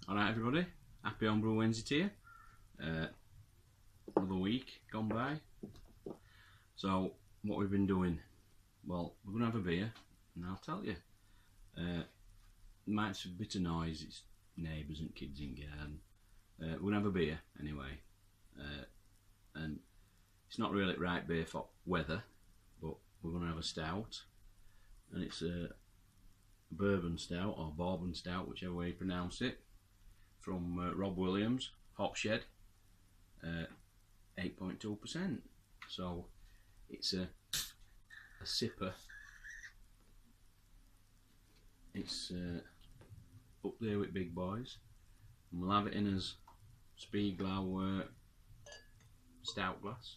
Alright everybody, happy Homebrew Wednesday to you. Another week gone by. So what we've been doing, well, we're going to have a beer and I'll tell you. Might be a bit of noise, it's neighbours and kids in garden. We're going to have a beer anyway. And it's not really right beer for weather, but we're going to have a stout. And it's a bourbon stout or bourbon stout, whichever way you pronounce it, from Rob Williams, Hop Shed, 8.2%. So it's a sipper. It's up there with big boys, and we'll have it in as Spieglau stout glass.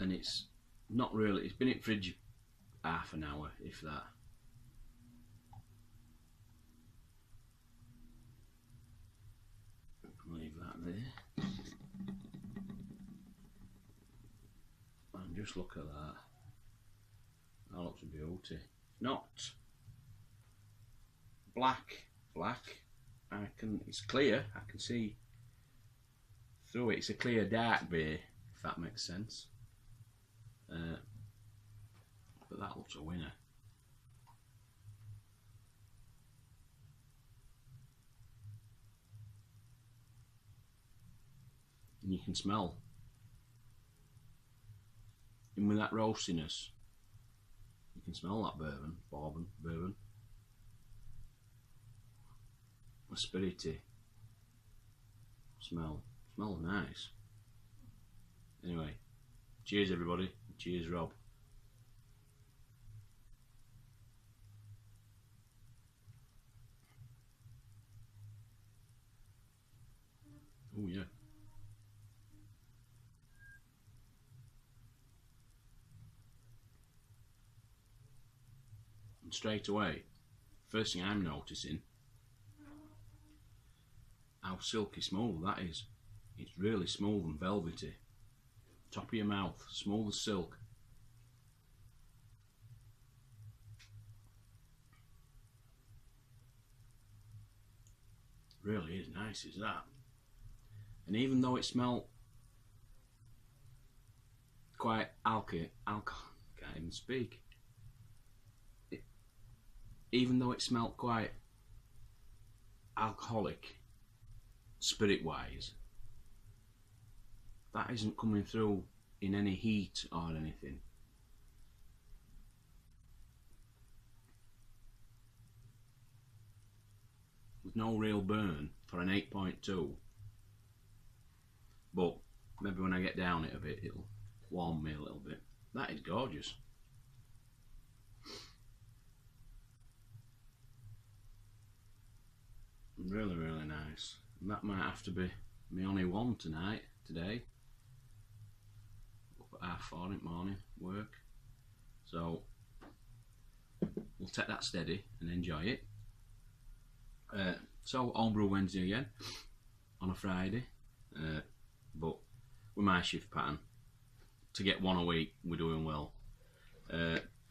And it's not really, it's been in fridge half an hour, if that. Leave that there. And just look at that. That looks a beauty. Not black. It's clear. I can see through it. It's a clear dark beer, if that makes sense. But that looks a winner. And you can smell, and with that roastiness, you can smell that bourbon. A spirity smell. Smells nice. Anyway, cheers everybody. Cheers Rob. Oh yeah. And straight away, first thing I'm noticing, how silky smooth that is. It's really smooth and velvety. Top of your mouth, smooth as silk. Really is nice, is that? And even though it smelled quite can't even speak. Even though it smelled quite alcoholic, spirit-wise, that isn't coming through in any heat or anything. There's no real burn for an 8.2. But maybe when I get down it a bit, it'll warm me a little bit. That is gorgeous. Really, really nice. And that might have to be my only one today. Up at 4:30 in the morning, work. So we'll take that steady and enjoy it. So Homebrew Wednesday again on a Friday. But with my shift pattern, to get one a week, we're doing well.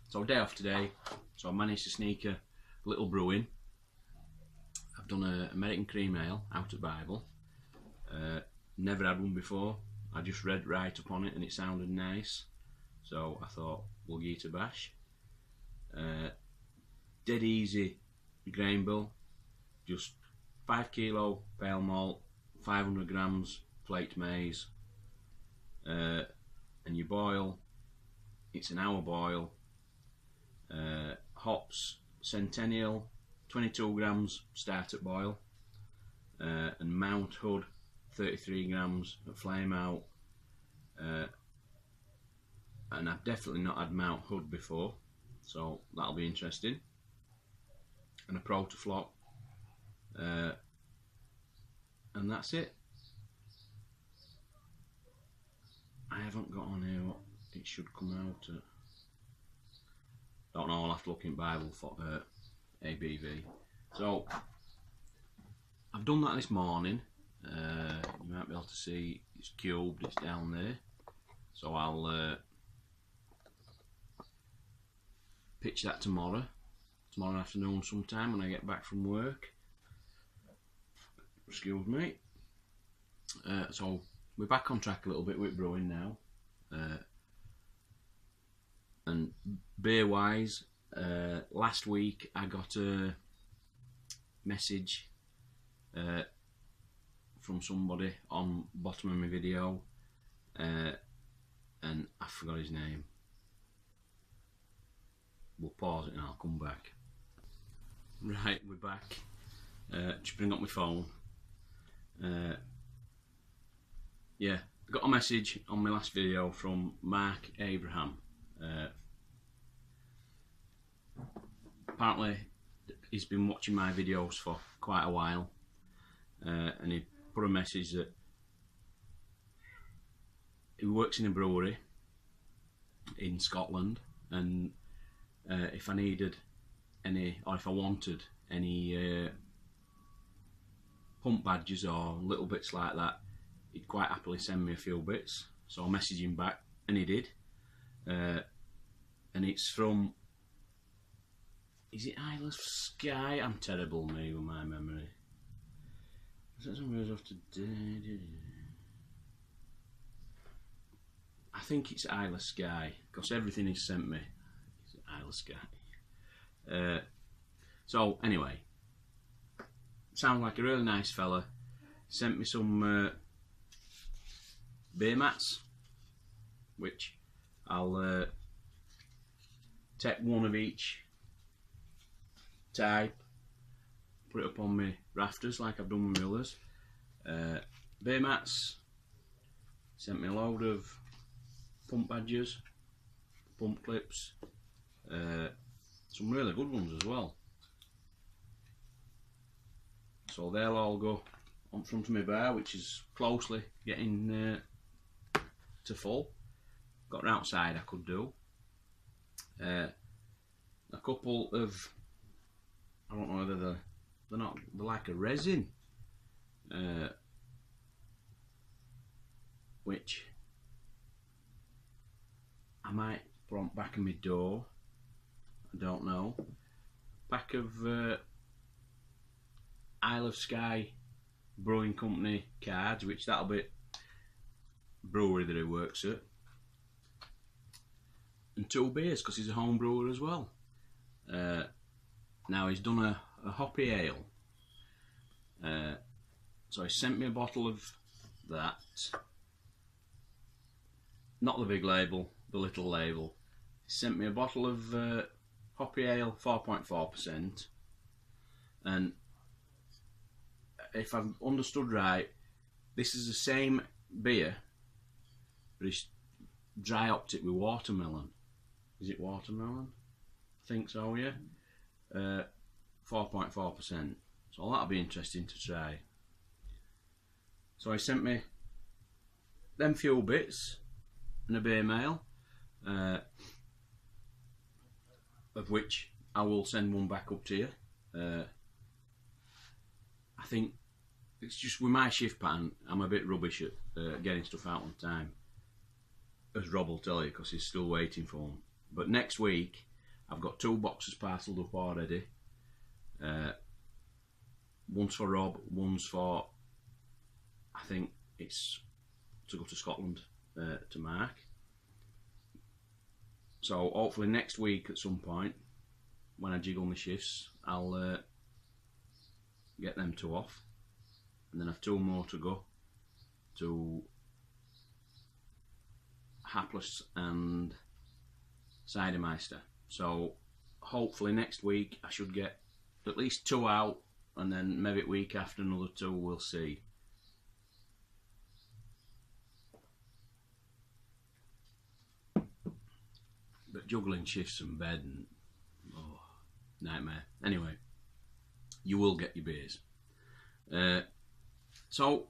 So day off today, so I managed to sneak a little brew in. I've done an American cream ale out of Bible. Never had one before. I just read right up on it and it sounded nice, so I thought we'll give it a bash. Dead easy grain bill, just 5 kilo pale malt, 500 grams flaked maize, and you boil. It's an hour boil. Hops Centennial, 22 grams start at boil, and Mount Hood 33 grams at flame out. And I've definitely not had Mount Hood before, so that'll be interesting. And a Protoflock, and that's it. I haven't got on here what it should come out at. Don't know, I'll have to look in Bible for ABV. So I've done that this morning. You might be able to see it's cubed, it's down there. So I'll pitch that tomorrow afternoon sometime when I get back from work. Excuse me. So we're back on track a little bit with brewing now. And beer wise, last week I got a message from somebody on bottom of my video, and I forgot his name. We'll pause it and I'll come back. Right, we're back. Just bring up my phone. Yeah, I got a message on my last video from Mark Abraham. Apparently he's been watching my videos for quite a while, and he put a message that he works in a brewery in Scotland, and if I needed any, or if I wanted any pump badges or little bits like that, he'd quite happily send me a few bits. So I messaged him back, and he did. And it's from, is it Isle of Skye? I'm terrible, me, with my memory. Is that some words off today? I think it's Isle of Skye, because everything he's sent me is Isle of Skye. So anyway, sounds like a really nice fella. Sent me some beer mats, which I'll take one of each type, put it up on my rafters like I've done with my others. Beer mats, sent me a load of pump badges, pump clips, some really good ones as well. So they'll all go on front of my bar, which is closely getting to full. Got an outside I could do. A couple of, I don't know whether they're like a resin, which I might put on back of my door. I don't know. Pack of Isle of Skye Brewing Company cards, which that'll be brewery that he works at, and 2 beers because he's a home brewer as well. Now he's done a hoppy ale, so he sent me a bottle of that, not the big label, the little label. He sent me a bottle of hoppy ale, 4.4%, and if I've understood right, this is the same beer, but it's dry hopped it with watermelon. Is it watermelon? I think so, yeah. 4.4%. So that'll be interesting to try. So he sent me them few bits and a beer mail, of which I will send one back up to you. I think it's just with my shift pattern, I'm a bit rubbish at getting stuff out on time, as Rob will tell you, because he's still waiting for them. But next week I've got 2 boxes parcelled up already. One's for Rob, one's for, I think it's to go to Scotland to Mark. So hopefully next week at some point, when I jiggle my shifts, I'll get them 2 off, and then have 2 more to go to Hapless and Cidermeister. So hopefully next week I should get at least 2 out, and then maybe a week after another 2, we'll see. But juggling shifts and bed and nightmare. Anyway, you will get your beers. So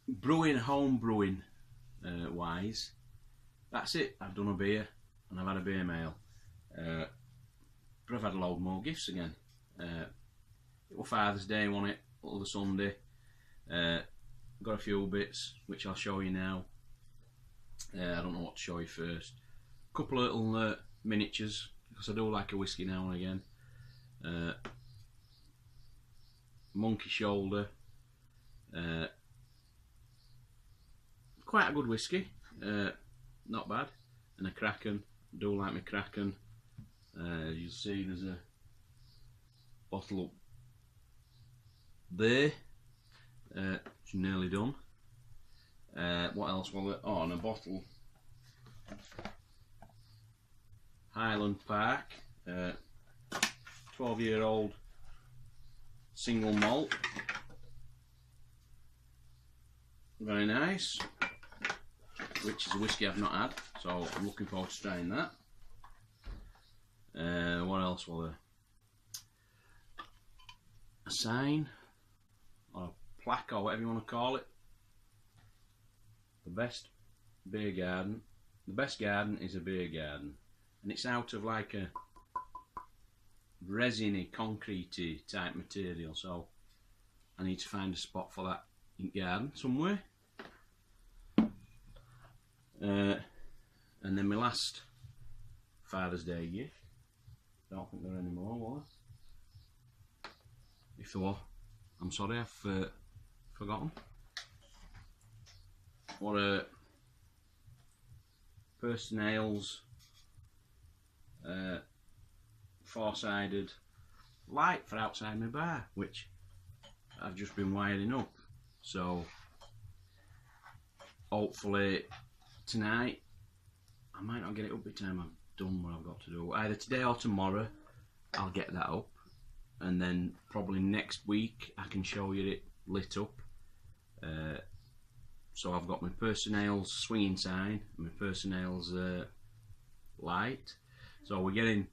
brewing, home brewing wise, that's it. I've done a beer and I've had a beer mail, but I've had a load more gifts again. It was Father's Day, wasn't it? Other Sunday. Got a few bits which I'll show you now. I don't know what to show you first. A couple of little miniatures, because I do like a whiskey now and again. Monkey Shoulder, quite a good whiskey, not bad. And a Kraken, I do like my Kraken. As you'll see, there's a bottle up there, it's nearly done. What else was it? Oh, and a bottle Highland Park, 12-year-old single malt, very nice, which is a whiskey I've not had, so I'm looking forward to trying that. What else was there? A sign, or a plaque, or whatever you want to call it. The best beer garden. The best garden is a beer garden. And it's out of like a resiny, concretey type material, so I need to find a spot for that garden somewhere. And then my last Father's Day gift. Don't think there are any more, were there? If there were, I'm sorry, I've forgotten. What a Personale's four-sided light for outside my bar, which I've just been wiring up. So hopefully tonight, I might not get it up by the time I've done what I've got to do. Either today or tomorrow I'll get that up, and then probably next week I can show you it lit up. So I've got my Personale's swinging sign, my Personale's light. So we're getting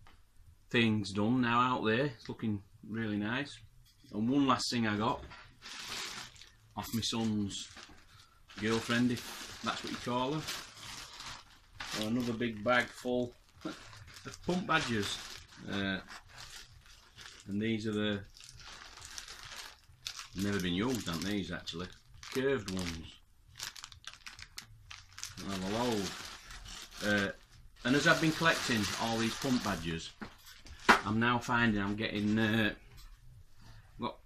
things done now out there. It's looking really nice. And one last thing I got off my son's girlfriend, if that's what you call her. So another big bag full of pump badges. And these are the, never been used, aren't these actually? Curved ones. I'll have a load. And as I've been collecting all these pump badges, I'm now finding I'm getting got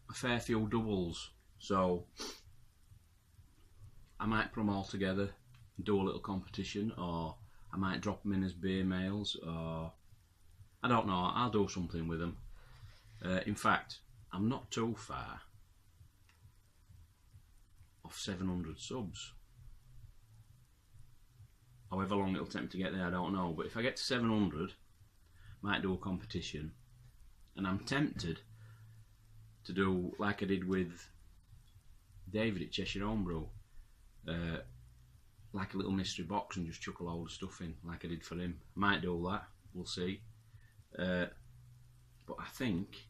a fair few doubles, so I might put them all together and do a little competition, or I might drop them in as beer mails, or I don't know, I'll do something with them. In fact, I'm not too far off 700 subs. However long it'll take me to get there, I don't know, but if I get to 700, might do a competition. And I'm tempted to do like I did with David at Cheshire Homebrew, like a little mystery box and just chuck a load of stuff in like I did for him. Might do that, we'll see. But I think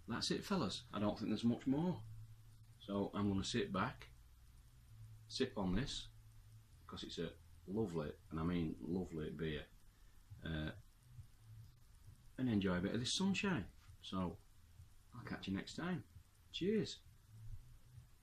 that's it, fellas. I don't think there's much more. So I'm going to sit back, sip on this, because it's a lovely, and I mean lovely beer, and enjoy a bit of this sunshine. So I'll catch you next time. Cheers.